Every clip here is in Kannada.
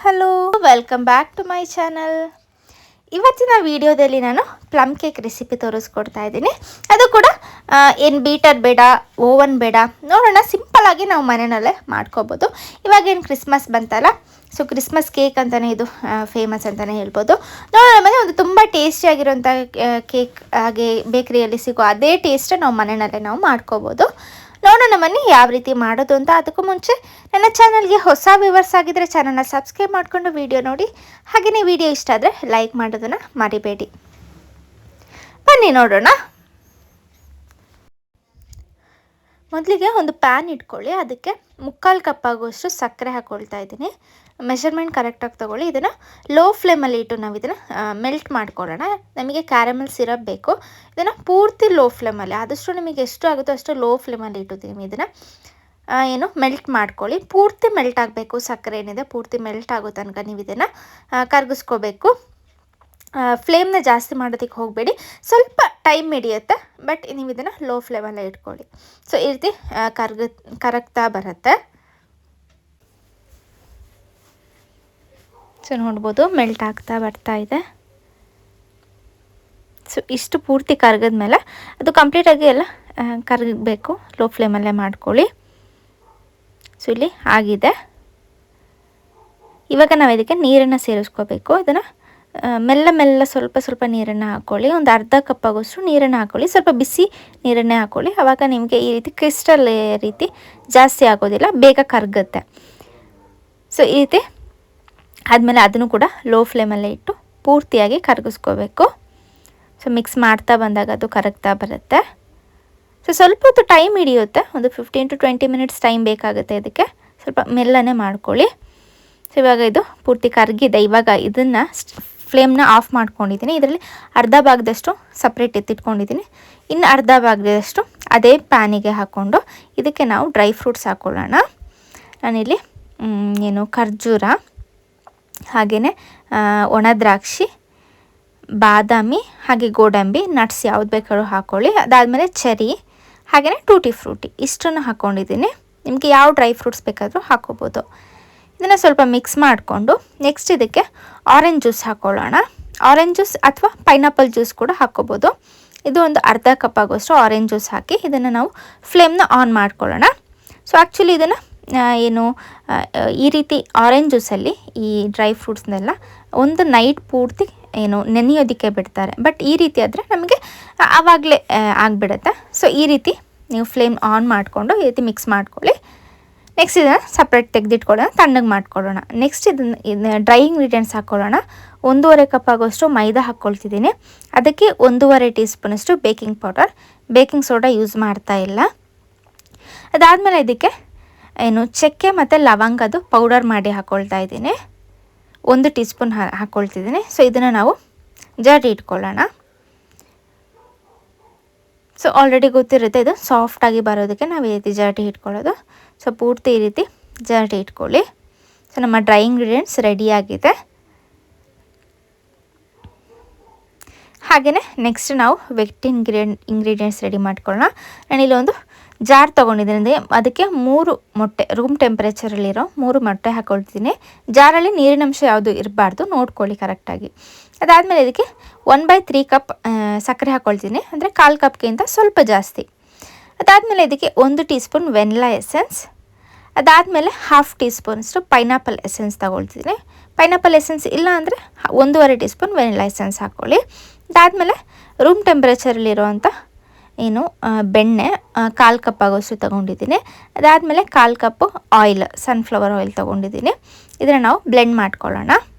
Hello, welcome back to my channel. ಇವತ್ತಿನ ವಿಡಿಯೋದಲ್ಲಿ ನಾನು ಪ್ಲಮ್ ಕೇಕ್ ರೆಸಿಪಿ ತೋರಿಸ್ಕೊಡ್ತಾ ಇದ್ದೀನಿ. ಅದು ಕೂಡ ಏನು ಬೀಟರ್ ಬೇಡ, ಓವನ್ ಬೇಡ, ನೋಡೋಣ ಸಿಂಪಲ್ಲಾಗಿ ನಾವು ಮನೆಯಲ್ಲೇ ಮಾಡ್ಕೋಬೋದು. ಇವಾಗೇನು ಕ್ರಿಸ್ಮಸ್ ಬಂತಲ್ಲ, ಸೊ ಕ್ರಿಸ್ಮಸ್ ಕೇಕ್ ಅಂತಲೇ ಇದು ಫೇಮಸ್ ಅಂತಲೇ ಹೇಳ್ಬೋದು. ನೋಡೋಣ ಮನೆ ಒಂದು ತುಂಬ ಟೇಸ್ಟಿಯಾಗಿರೋಂಥ ಕೇಕ್ ಹಾಗೆ ಬೇಕ್ರಿಯಲ್ಲಿ ಸಿಗೋ ಅದೇ ಟೇಸ್ಟ್ ನಾವು ಮನೆಯಲ್ಲೇ ನಾವು ಮಾಡ್ಕೋಬೋದು. ನೋಡೋಣ ಬನ್ನಿ ಯಾವ ರೀತಿ ಮಾಡೋದು ಅಂತ. ಅದಕ್ಕೂ ಮುಂಚೆ ನನ್ನ ಚಾನಲ್ಗೆ ಹೊಸ ವ್ಯೂವರ್ಸ್ ಆಗಿದ್ದರೆ ಚಾನಲ್ನ ಸಬ್ಸ್ಕ್ರೈಬ್ ಮಾಡಿಕೊಂಡು ವಿಡಿಯೋ ನೋಡಿ. ಹಾಗೆಯೇ ವಿಡಿಯೋ ಇಷ್ಟ ಆದರೆ ಲೈಕ್ ಮಾಡೋದನ್ನು ಮರಿಬೇಡಿ. ಬನ್ನಿ ನೋಡೋಣ. ಮೊದಲಿಗೆ ಒಂದು ಪ್ಯಾನ್ ಇಟ್ಕೊಳ್ಳಿ. ಅದಕ್ಕೆ 3/4 ಕಪ್ ಆಗುವಷ್ಟು ಸಕ್ಕರೆ ಹಾಕ್ಕೊಳ್ತಾ ಇದ್ದೀನಿ. ಮೆಷರ್ಮೆಂಟ್ ಕರೆಕ್ಟಾಗಿ ತೊಗೊಳ್ಳಿ. ಇದನ್ನು ಲೋ ಫ್ಲೇಮಲ್ಲಿ ಇಟ್ಟು ನಾವು ಇದನ್ನು ಮೆಲ್ಟ್ ಮಾಡ್ಕೊಳ್ಳೋಣ. ನಮಗೆ ಕ್ಯಾರಮಲ್ ಸಿರಪ್ ಬೇಕು. ಇದನ್ನು ಪೂರ್ತಿ ಲೋ ಫ್ಲೇಮಲ್ಲಿ, ಆದಷ್ಟು ನಿಮಗೆ ಎಷ್ಟು ಆಗುತ್ತೋ ಅಷ್ಟು ಲೋ ಫ್ಲೇಮಲ್ಲಿ ಇಟ್ಟಿದ್ದೀನಿ. ಇದನ್ನು ಮೆಲ್ಟ್ ಮಾಡ್ಕೊಳ್ಳಿ. ಪೂರ್ತಿ ಮೆಲ್ಟ್ ಆಗಬೇಕು. ಸಕ್ಕರೆ ಏನಿದೆ ಪೂರ್ತಿ ಮೆಲ್ಟ್ ಆಗೋ ತನಕ ನೀವು ಇದನ್ನು ಕರಗಿಸ್ಕೋಬೇಕು. ಫ್ಲೇಮ್ನ ಜಾಸ್ತಿ ಮಾಡೋದಕ್ಕೆ ಹೋಗಬೇಡಿ, ಸ್ವಲ್ಪ ಟೈಮ್ ಹಿಡಿಯುತ್ತೆ. ಬಟ್ ನೀವು ಇದನ್ನು ಲೋ ಫ್ಲೇಮಲ್ಲೇ ಇಟ್ಕೊಳ್ಳಿ. ಸೊ ಈ ರೀತಿ ಕರಗ್ತಾ ಬರುತ್ತೆ. ಸೊ ನೋಡ್ಬೋದು ಮೆಲ್ಟ್ ಆಗ್ತಾ ಬರ್ತಾ ಇದೆ. ಸೊ ಇಷ್ಟು ಪೂರ್ತಿ ಕರಗಿದ್ಮೇಲೆ ಅದು ಕಂಪ್ಲೀಟಾಗಿ ಎಲ್ಲ ಕರಗಬೇಕು. ಲೋ ಫ್ಲೇಮಲ್ಲೇ ಮಾಡ್ಕೊಳ್ಳಿ. ಸೊ ಇಲ್ಲಿ ಆಗಿದೆ. ಇವಾಗ ನಾವು ಇದಕ್ಕೆ ನೀರನ್ನು ಸೇರಿಸ್ಕೋಬೇಕು. ಅದನ್ನು ಮೆಲ್ಲ ಸ್ವಲ್ಪ ನೀರನ್ನು ಹಾಕ್ಕೊಳ್ಳಿ. ಒಂದು ಅರ್ಧ ಕಪ್ ಆಗೋಷ್ಟು ನೀರನ್ನು ಹಾಕ್ಕೊಳ್ಳಿ. ಸ್ವಲ್ಪ ಬಿಸಿ ನೀರನ್ನೇ ಹಾಕ್ಕೊಳ್ಳಿ. ಆವಾಗ ನಿಮಗೆ ಈ ರೀತಿ ಕ್ರಿಸ್ಟಲ್ ರೀತಿ ಜಾಸ್ತಿ ಆಗೋದಿಲ್ಲ, ಬೇಗ ಕರಗುತ್ತೆ. ಸೊ ಈ ರೀತಿ ಆದಮೇಲೆ ಅದನ್ನು ಕೂಡ ಲೋ ಫ್ಲೇಮಲ್ಲೇ ಇಟ್ಟು ಪೂರ್ತಿಯಾಗಿ ಕರಗಿಸ್ಕೋಬೇಕು. ಸೊ ಮಿಕ್ಸ್ ಮಾಡ್ತಾ ಬಂದಾಗ ಅದು ಕರಗ್ತಾ ಬರುತ್ತೆ. ಸೊ ಸ್ವಲ್ಪ ಹೊತ್ತು ಟೈಮ್ ಹಿಡಿಯುತ್ತೆ, ಒಂದು 15 to 20 ಮಿನಿಟ್ಸ್ ಟೈಮ್ ಬೇಕಾಗುತ್ತೆ. ಇದಕ್ಕೆ ಸ್ವಲ್ಪ ಮೆಲ್ಲನೆ ಮಾಡ್ಕೊಳ್ಳಿ. ಸೊ ಇವಾಗ ಇದು ಪೂರ್ತಿ ಕರಗಿದೆ. ಇವಾಗ ಇದನ್ನು ಫ್ಲೇಮ್ನ ಆಫ್ ಮಾಡ್ಕೊಂಡಿದ್ದೀನಿ. ಇದರಲ್ಲಿ ಅರ್ಧ ಭಾಗದಷ್ಟು ಸಪ್ರೇಟ್ ಎತ್ತಿಟ್ಕೊಂಡಿದ್ದೀನಿ. ಇನ್ನು ಅರ್ಧ ಭಾಗದಷ್ಟು ಅದೇ ಪ್ಯಾನಿಗೆ ಹಾಕ್ಕೊಂಡು ಇದಕ್ಕೆ ನಾವು ಡ್ರೈ ಫ್ರೂಟ್ಸ್ ಹಾಕ್ಕೊಳ್ಳೋಣ. ನಾನಿಲ್ಲಿ ಖರ್ಜೂರ, ಹಾಗೆಯೇ ಒಣ ದ್ರಾಕ್ಷಿ, ಬಾದಾಮಿ, ಹಾಗೆ ಗೋಡಂಬಿ, ನಟ್ಸ್ ಯಾವ್ದು ಬೇಕಾದ್ರೂ ಹಾಕ್ಕೊಳ್ಳಿ. ಅದಾದಮೇಲೆ ಚೆರಿ, ಹಾಗೆಯೇ ಟೂಟಿ ಫ್ರೂಟಿ ಇಷ್ಟನ್ನು ಹಾಕ್ಕೊಂಡಿದ್ದೀನಿ. ನಿಮಗೆ ಯಾವ ಡ್ರೈ ಫ್ರೂಟ್ಸ್ ಬೇಕಾದರೂ ಹಾಕ್ಕೋಬೋದು. ಇದನ್ನು ಸ್ವಲ್ಪ ಮಿಕ್ಸ್ ಮಾಡಿಕೊಂಡು ನೆಕ್ಸ್ಟ್ ಇದಕ್ಕೆ ಆರೆಂಜ್ ಜ್ಯೂಸ್ ಹಾಕ್ಕೊಳ್ಳೋಣ. ಆರೆಂಜ್ ಜ್ಯೂಸ್ ಅಥವಾ ಪೈನಾಪಲ್ ಜ್ಯೂಸ್ ಕೂಡ ಹಾಕ್ಕೋಬೋದು. ಇದು ಒಂದು ಅರ್ಧ ಕಪ್ ಆಗೋಷ್ಟು ಆರೆಂಜ್ ಜ್ಯೂಸ್ ಹಾಕಿ ಇದನ್ನು ನಾವು ಫ್ಲೇಮ್ನ ಆನ್ ಮಾಡ್ಕೊಳ್ಳೋಣ. ಸೊ ಆ್ಯಕ್ಚುಲಿ ಇದನ್ನು ಈ ರೀತಿ ಆರೆಂಜ್ ಜ್ಯೂಸಲ್ಲಿ ಈ ಡ್ರೈ ಫ್ರೂಟ್ಸ್ನೆಲ್ಲ ಒಂದು ನೈಟ್ ಪೂರ್ತಿ ನೆನೆಯೋದಕ್ಕೆ ಬಿಡ್ತಾರೆ. ಬಟ್ ಈ ರೀತಿ ಆದರೆ ನಮಗೆ ಆವಾಗಲೇ ಆಗಿಬಿಡುತ್ತೆ. ಸೊ ಈ ರೀತಿ ನೀವು ಫ್ಲೇಮ್ ಆನ್ ಮಾಡಿಕೊಂಡು ಈ ರೀತಿ ಮಿಕ್ಸ್ ಮಾಡ್ಕೊಳ್ಳಿ. ನೆಕ್ಸ್ಟ್ ಇದನ್ನು ಸಪ್ರೇಟ್ ತೆಗೆದಿಟ್ಕೊಳ್ಳೋಣ, ತಣ್ಣಗೆ ಮಾಡ್ಕೊಳ್ಳೋಣ. ನೆಕ್ಸ್ಟ್ ಇದನ್ನು ಡ್ರೈ ಇಂಗ್ರೀಡಿಯೆಂಟ್ಸ್ ಹಾಕ್ಕೊಳ್ಳೋಣ. 1.5 ಕಪ್ ಆಗೋಷ್ಟು ಮೈದಾ ಹಾಕ್ಕೊಳ್ತಿದ್ದೀನಿ. ಅದಕ್ಕೆ 1.5 ಟೀ ಸ್ಪೂನಷ್ಟು baking powder, baking soda use ಮಾಡ್ತಾ ಇಲ್ಲ. ಅದಾದಮೇಲೆ ಇದಕ್ಕೆ ಚಕ್ಕೆ ಮತ್ತು ಲವಂಗದು ಪೌಡರ್ ಮಾಡಿ ಹಾಕ್ಕೊಳ್ತಾ ಇದ್ದೀನಿ. 1 ಟೀ ಸ್ಪೂನ್ ಹಾಕ್ಕೊಳ್ತಿದ್ದೀನಿ. ಸೊ ಇದನ್ನು ನಾವು ಜರಡಿ ಇಟ್ಕೊಳ್ಳೋಣ. ಸೊ ಆಲ್ರೆಡಿ ಗೊತ್ತಿರುತ್ತೆ, ಇದು ಸಾಫ್ಟಾಗಿ ಬರೋದಕ್ಕೆ ನಾವು ಈ ರೀತಿ ಜರಡಿ ಇಟ್ಕೊಳ್ಳೋದು. ಸೊ ಪೂರ್ತಿ ಈ ರೀತಿ ಜರಡಿ ಇಟ್ಕೊಳ್ಳಿ. ಸೊ ನಮ್ಮ ಡ್ರೈ ಇಂಗ್ರೀಡಿಯೆಂಟ್ಸ್ ರೆಡಿಯಾಗಿದೆ. ಹಾಗೆಯೇ ನೆಕ್ಸ್ಟ್ ನಾವು ವೆಟ್ ಇಂಗ್ರೀಡಿಯೆಂಟ್ಸ್ ರೆಡಿ ಮಾಡ್ಕೊಳ್ಳೋಣ. ನಾನಿಲ್ಲಿ ಒಂದು ಜಾರ್ ತೊಗೊಂಡಿದ್ದೀನಿ. ಅದಕ್ಕೆ 3 ಮೊಟ್ಟೆ, ರೂಮ್ ಟೆಂಪ್ರೇಚರಲ್ಲಿರೋ 3 ಮೊಟ್ಟೆ ಹಾಕ್ಕೊಳ್ತೀನಿ. ಜಾರಲ್ಲಿ ನೀರಿನಂಶ ಯಾವುದು ಇರಬಾರ್ದು, ನೋಡ್ಕೊಳ್ಳಿ ಕರೆಕ್ಟಾಗಿ. ಅದಾದಮೇಲೆ ಇದಕ್ಕೆ 1/3 ಕಪ್ ಸಕ್ಕರೆ ಹಾಕ್ಕೊಳ್ತೀನಿ, ಅಂದರೆ 1/4 ಕಪ್ಗಿಂತ ಸ್ವಲ್ಪ ಜಾಸ್ತಿ. ಅದಾದಮೇಲೆ ಇದಕ್ಕೆ 1 ಟೀ ಸ್ಪೂನ್ ವೆನಿಲಾ ಎಸೆನ್ಸ್, ಅದಾದಮೇಲೆ 1/2 ಟೀ ಸ್ಪೂನಷ್ಟು ಪೈನಾಪಲ್ ಎಸೆನ್ಸ್ ತಗೊಳ್ತೀನಿ. ಪೈನಾಪಲ್ ಎಸೆನ್ಸ್ ಇಲ್ಲ ಅಂದರೆ 1.5 ಟೀ ಸ್ಪೂನ್ ವೆನಿಲಾ ಎಸೆನ್ಸ್ ಹಾಕ್ಕೊಳ್ಳಿ. ಅದಾದಮೇಲೆ ರೂಮ್ ಟೆಂಪ್ರೇಚರಲ್ಲಿರುವಂಥ ಬೆಣ್ಣೆ 1/4 ಕಪ್ ಆಗೋಷ್ಟು ತೊಗೊಂಡಿದ್ದೀನಿ. ಅದಾದಮೇಲೆ 1/4 ಕಪ್ಪು ಆಯಿಲ್, ಸನ್ಫ್ಲವರ್ ಆಯಿಲ್ ತೊಗೊಂಡಿದ್ದೀನಿ. ಇದನ್ನು ನಾವು ಬ್ಲೆಂಡ್ ಮಾಡ್ಕೊಳ್ಳೋಣ.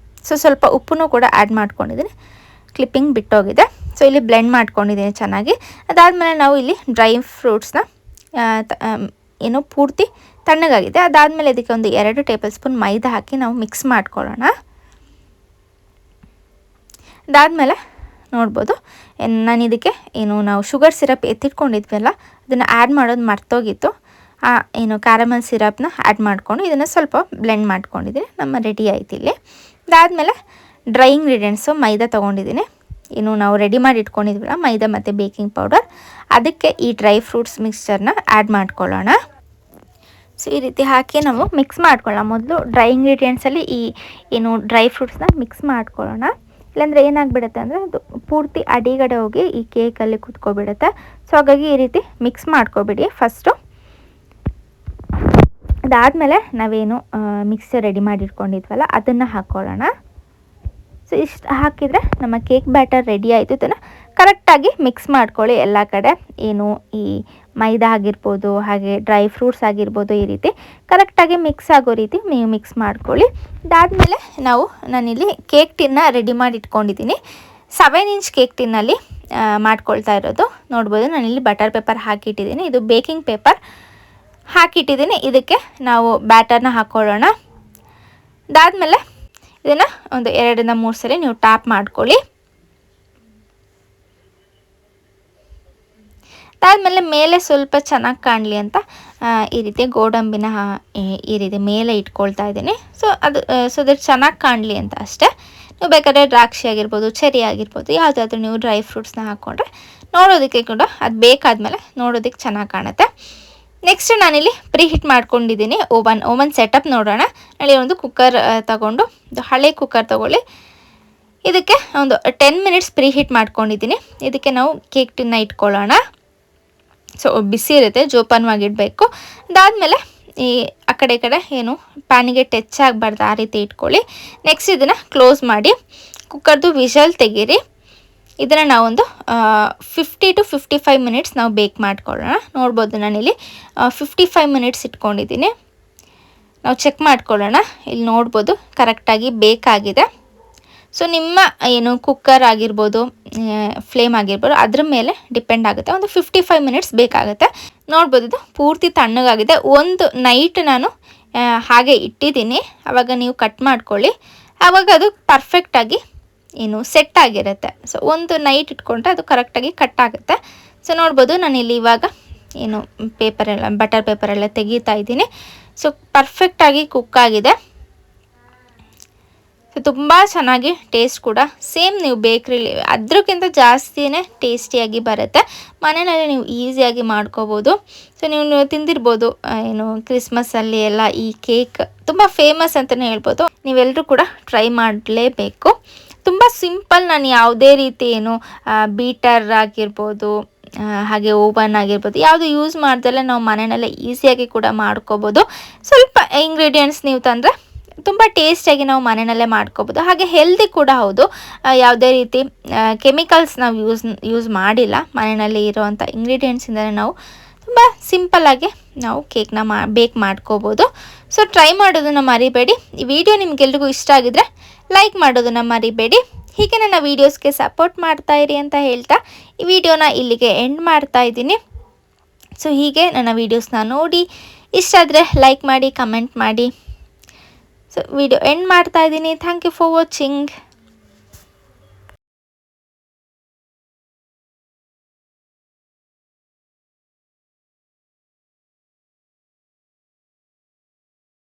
ಸೊ ಸ್ವಲ್ಪ ಉಪ್ಪನ್ನು ಕೂಡ ಆ್ಯಡ್ ಮಾಡ್ಕೊಂಡಿದ್ದೀನಿ, ಕ್ಲಿಪ್ಪಿಂಗ್ ಬಿಟ್ಟೋಗಿದೆ. ಸೊ ಇಲ್ಲಿ ಬ್ಲೆಂಡ್ ಮಾಡ್ಕೊಂಡಿದ್ದೀನಿ ಚೆನ್ನಾಗಿ. ಅದಾದಮೇಲೆ ನಾವು ಇಲ್ಲಿ ಡ್ರೈ ಫ್ರೂಟ್ಸ್ನ ಪೂರ್ತಿ ತಣ್ಣಗಾಗಿದೆ. ಅದಾದಮೇಲೆ ಇದಕ್ಕೆ ಒಂದು 2 ಟೇಬಲ್ ಸ್ಪೂನ್ ಮೈದಾ ಹಾಕಿ ನಾವು ಮಿಕ್ಸ್ ಮಾಡ್ಕೊಳ್ಳೋಣ. ಅದಾದಮೇಲೆ ನೋಡ್ಬೋದು ನಾನು ಇದಕ್ಕೆ ನಾವು ಶುಗರ್ ಸಿರಪ್ ಎತ್ತಿಟ್ಕೊಂಡಿದ್ವಲ್ಲ ಅದನ್ನು ಆ್ಯಡ್ ಮಾಡೋದು ಮರ್ತೋಗಿತ್ತು. ಕ್ಯಾರಮಲ್ ಸಿರಪ್ನ ಆ್ಯಡ್ ಮಾಡಿಕೊಂಡು ಇದನ್ನು ಸ್ವಲ್ಪ ಬ್ಲೆಂಡ್ ಮಾಡ್ಕೊಂಡಿದ್ದೀನಿ. ನಮ್ಮ ರೆಡಿ ಆಯ್ತು ಇಲ್ಲಿ. ಅದಾದಮೇಲೆ ಡ್ರೈ ಇಂಗ್ರೀಡಿಯೆಂಟ್ಸು ಮೈದಾ ತೊಗೊಂಡಿದ್ದೀನಿ. ನಾವು ರೆಡಿ ಮಾಡಿ ಇಟ್ಕೊಂಡಿದ್ವಲ್ಲ ಮೈದಾ ಮತ್ತು ಬೇಕಿಂಗ್ ಪೌಡರ್, ಅದಕ್ಕೆ ಈ ಡ್ರೈ ಫ್ರೂಟ್ಸ್ ಮಿಕ್ಸ್ಚರ್ನ ಆ್ಯಡ್ ಮಾಡ್ಕೊಳ್ಳೋಣ. ಸೊ ಈ ರೀತಿ ಹಾಕಿ ನಾವು ಮಿಕ್ಸ್ ಮಾಡ್ಕೊಳ್ಳೋಣ. ಮೊದಲು ಡ್ರೈ ಇಂಗ್ರೀಡಿಯೆಂಟ್ಸಲ್ಲಿ ಈ ಏನು ಡ್ರೈ ಫ್ರೂಟ್ಸ್ನ ಮಿಕ್ಸ್ ಮಾಡ್ಕೊಳ್ಳೋಣ. ಇಲ್ಲಾಂದರೆ ಏನಾಗ್ಬಿಡುತ್ತೆ ಅಂದರೆ ಅದು ಪೂರ್ತಿ ಅಡಿಗಡೆ ಹೋಗಿ ಈ ಕೇಕಲ್ಲಿ ಕುತ್ಕೊಬಿಡುತ್ತೆ. ಸೊ ಹಾಗಾಗಿ ಈ ರೀತಿ ಮಿಕ್ಸ್ ಮಾಡ್ಕೊಬಿಡಿ ಫಸ್ಟು. ಅದಾದಮೇಲೆ ನಾವೇನು ಮಿಕ್ಸರ್ ರೆಡಿ ಮಾಡಿಟ್ಕೊಂಡಿದ್ವಲ್ಲ ಅದನ್ನು ಹಾಕ್ಕೊಳ್ಳೋಣ. ಸೊ ಇಷ್ಟು ಹಾಕಿದರೆ ನಮ್ಮ ಕೇಕ್ ಬ್ಯಾಟರ್ ರೆಡಿ ಆಯಿತು. ಇದನ್ನು ಕರೆಕ್ಟಾಗಿ ಮಿಕ್ಸ್ ಮಾಡ್ಕೊಳ್ಳಿ ಎಲ್ಲ ಕಡೆ. ಏನು ಈ ಮೈದಾ ಆಗಿರ್ಬೋದು, ಹಾಗೆ ಡ್ರೈ ಫ್ರೂಟ್ಸ್ ಆಗಿರ್ಬೋದು, ಈ ರೀತಿ ಕರೆಕ್ಟಾಗಿ ಮಿಕ್ಸ್ ಆಗೋ ರೀತಿ ನೀವು ಮಿಕ್ಸ್ ಮಾಡ್ಕೊಳ್ಳಿ. ಅದಾದಮೇಲೆ ನಾನಿಲ್ಲಿ ಕೇಕ್ ಟಿನ್ನ ರೆಡಿ ಮಾಡಿ ಇಟ್ಕೊಂಡಿದ್ದೀನಿ. 7 ಇಂಚ್ ಕೇಕ್ ಟಿನ್ನಲ್ಲಿ ಮಾಡ್ಕೊಳ್ತಾ ಇರೋದು. ನೋಡ್ಬೋದು ನಾನಿಲ್ಲಿ ಬಟರ್ ಪೇಪರ್ ಹಾಕಿಟ್ಟಿದ್ದೀನಿ. ಇದು ಬೇಕಿಂಗ್ ಪೇಪರ್ ಹಾಕಿಟ್ಟಿದ್ದೀನಿ. ಇದಕ್ಕೆ ನಾವು ಬ್ಯಾಟರ್ನ ಹಾಕ್ಕೊಳ್ಳೋಣ. ಅದಾದಮೇಲೆ ಇದನ್ನು ಒಂದು 2 ಇಂದ 3 ಸಲ ನೀವು ಟ್ಯಾಪ್ ಮಾಡ್ಕೊಳ್ಳಿ. ಅದಾದಮೇಲೆ ಮೇಲೆ ಸ್ವಲ್ಪ ಚೆನ್ನಾಗಿ ಕಾಣಲಿ ಅಂತ ಈ ರೀತಿ ಗೋಡಂಬಿನ ಈ ರೀತಿ ಮೇಲೆ ಇಟ್ಕೊಳ್ತಾ ಇದ್ದೀನಿ. ಸೊ ಅದ್ರ ಚೆನ್ನಾಗಿ ಕಾಣಲಿ ಅಂತ ಅಷ್ಟೇ. ನೀವು ಬೇಕಾದ್ರೆ ದ್ರಾಕ್ಷಿ ಆಗಿರ್ಬೋದು, ಚೆರಿ ಆಗಿರ್ಬೋದು, ಯಾವುದಾದ್ರೂ ನೀವು ಡ್ರೈ ಫ್ರೂಟ್ಸ್ನ ಹಾಕ್ಕೊಂಡ್ರೆ ನೋಡೋದಕ್ಕೆ ಕೂಡ ಅದು ಬೇಕಾದಮೇಲೆ ನೋಡೋದಕ್ಕೆ ಚೆನ್ನಾಗಿ ಕಾಣುತ್ತೆ. ನೆಕ್ಸ್ಟ್ ನಾನಿಲ್ಲಿ ಪ್ರೀ ಹೀಟ್ ಮಾಡ್ಕೊಂಡಿದ್ದೀನಿ ಓವನ್ ಸೆಟಪ್ ನೋಡೋಣ. ಅಲ್ಲಿ ಒಂದು ಕುಕ್ಕರ್ ತಗೊಂಡು, ಹಳೆ ಕುಕ್ಕರ್ ತೊಗೊಳ್ಳಿ. ಇದಕ್ಕೆ ಒಂದು 10 ಮಿನಿಟ್ಸ್ ಪ್ರೀ ಹೀಟ್ ಮಾಡ್ಕೊಂಡಿದ್ದೀನಿ. ಇದಕ್ಕೆ ನಾವು ಕೇಕ್ ಟಿನ್ನ ಇಟ್ಕೊಳ್ಳೋಣ. ಸೊ ಬಿಸಿ ಇರುತ್ತೆ, ಜೋಪಾನವಾಗಿಡಬೇಕು. ಅದಾದಮೇಲೆ ಈ ಆ ಕಡೆ ಏನು ಪ್ಯಾನಿಗೆ ಟಚ್ ಆಗಬಾರ್ದು, ಆ ರೀತಿ ಇಟ್ಕೊಳ್ಳಿ. ನೆಕ್ಸ್ಟ್ ಇದನ್ನು ಕ್ಲೋಸ್ ಮಾಡಿ ಕುಕ್ಕರ್ದು ವಿಷಲ್ ತೆಗೀರಿ. ಇದನ್ನು ನಾವೊಂದು 50 to 55 ಮಿನಿಟ್ಸ್ ನಾವು ಬೇಕ್ ಮಾಡ್ಕೊಳ್ಳೋಣ. ನೋಡ್ಬೋದು ನಾನಿಲ್ಲಿ 55 ಮಿನಿಟ್ಸ್ ಇಟ್ಕೊಂಡಿದ್ದೀನಿ. ನಾವು ಚೆಕ್ ಮಾಡ್ಕೊಳ್ಳೋಣ. ಇಲ್ಲಿ ನೋಡ್ಬೋದು ಕರೆಕ್ಟಾಗಿ ಬೇಕಾಗಿದೆ. ಸೊ ನಿಮ್ಮ ಏನು ಕುಕ್ಕರ್ ಆಗಿರ್ಬೋದು, ಫ್ಲೇಮ್ ಆಗಿರ್ಬೋದು, ಅದ್ರ ಮೇಲೆ ಡಿಪೆಂಡ್ ಆಗುತ್ತೆ. ಒಂದು 55 ಮಿನಿಟ್ಸ್ ಬೇಕಾಗುತ್ತೆ. ನೋಡ್ಬೋದು ಇದು ಪೂರ್ತಿ ತಣ್ಣಗಾಗಿದೆ. ಒಂದು ನೈಟ್ ನಾನು ಹಾಗೆ ಇಟ್ಟಿದ್ದೀನಿ. ಆವಾಗ ನೀವು ಕಟ್ ಮಾಡ್ಕೊಳ್ಳಿ. ಆವಾಗ ಅದು ಪರ್ಫೆಕ್ಟಾಗಿ ಏನು ಸೆಟ್ ಆಗಿರುತ್ತೆ. ಸೊ ಒಂದು ನೈಟ್ ಇಟ್ಕೊಂಡ್ರೆ ಅದು ಕರೆಕ್ಟಾಗಿ ಕಟ್ ಆಗುತ್ತೆ. ಸೊ ನೋಡ್ಬೋದು ನಾನಿಲ್ಲಿ ಇವಾಗ ಏನು ಬಟರ್ ಪೇಪರೆಲ್ಲ ತೆಗಿತಾ ಇದ್ದೀನಿ. ಸೊ ಪರ್ಫೆಕ್ಟಾಗಿ ಕುಕ್ ಆಗಿದೆ. ಸೊ ತುಂಬ ಚೆನ್ನಾಗಿ ಟೇಸ್ಟ್ ಕೂಡ ಸೇಮ್ ನೀವು ಬೇಕ್ರಿಲಿ ಅದಕ್ಕಿಂತ ಜಾಸ್ತಿನೇ ಟೇಸ್ಟಿಯಾಗಿ ಬರುತ್ತೆ. ಮನೆಯಲ್ಲಿ ನೀವು ಈಸಿಯಾಗಿ ಮಾಡ್ಕೋಬೋದು. ಸೊ ನೀವು ತಿಂದಿರ್ಬೋದು, ಏನು ಕ್ರಿಸ್ಮಸ್ಸಲ್ಲಿ ಎಲ್ಲ ಈ ಕೇಕ್ ತುಂಬ ಫೇಮಸ್ ಅಂತಲೇ ಹೇಳ್ಬೋದು. ನೀವೆಲ್ಲರೂ ಕೂಡ ಟ್ರೈ ಮಾಡಲೇಬೇಕು. ತುಂಬ ಸಿಂಪಲ್. ನಾನು ಯಾವುದೇ ರೀತಿ ಏನು ಬೀಟರ್ ಆಗಿರ್ಬೋದು, ಹಾಗೆ ಓವನ್ ಆಗಿರ್ಬೋದು, ಯಾವುದು ಯೂಸ್ ಮಾಡ್ದಲ್ಲೇ ನಾವು ಮನೆಯಲ್ಲೇ ಈಸಿಯಾಗಿ ಕೂಡ ಮಾಡ್ಕೋಬೋದು. ಸ್ವಲ್ಪ ಇಂಗ್ರೀಡಿಯೆಂಟ್ಸ್ ನೀವು ತಂದರೆ ತುಂಬ ಟೇಸ್ಟಿಯಾಗಿ ನಾವು ಮನೆಯಲ್ಲೇ ಮಾಡ್ಕೋಬೋದು. ಹಾಗೆ ಹೆಲ್ದಿ ಕೂಡ ಹೌದು. ಯಾವುದೇ ರೀತಿ ಕೆಮಿಕಲ್ಸ್ ನಾವು ಯೂಸ್ ಮಾಡಿಲ್ಲ. ಮನೆಯಲ್ಲಿ ಇರೋವಂಥ ಇಂಗ್ರೀಡಿಯೆಂಟ್ಸಿಂದಲೇ ನಾವು ತುಂಬ ಸಿಂಪಲ್ಲಾಗಿ ನಾವು ಕೇಕ್ನ ಬೇಕ್ ಮಾಡ್ಕೋಬೋದು. ಸೊ ಟ್ರೈ ಮಾಡೋದನ್ನು ಮರಿಬೇಡಿ. ಈ ವಿಡಿಯೋ ನಿಮಗೆಲ್ರಿಗೂ ಇಷ್ಟ ಆಗಿದ್ರೆ ಲೈಕ್ ಮಾಡೋದನ್ನು ಮರಿಬೇಡಿ. ಹೀಗೆ ನನ್ನ ವೀಡಿಯೋಸ್ಗೆ ಸಪೋರ್ಟ್ ಮಾಡ್ತಾ ಇರಿ ಅಂತ ಹೇಳ್ತಾ ಈ ವಿಡಿಯೋನ ಇಲ್ಲಿಗೆ ಎಂಡ್ ಮಾಡ್ತಾ ಇದ್ದೀನಿ. ಸೊ ಹೀಗೆ ನನ್ನ ವೀಡಿಯೋಸ್ನ ನೋಡಿ ಇಷ್ಟ ಆದರೆ ಲೈಕ್ ಮಾಡಿ, ಕಮೆಂಟ್ ಮಾಡಿ. ಸೊ ವಿಡಿಯೋ ಎಂಡ್ ಮಾಡ್ತಾ ಇದ್ದೀನಿ. Thank you for watching.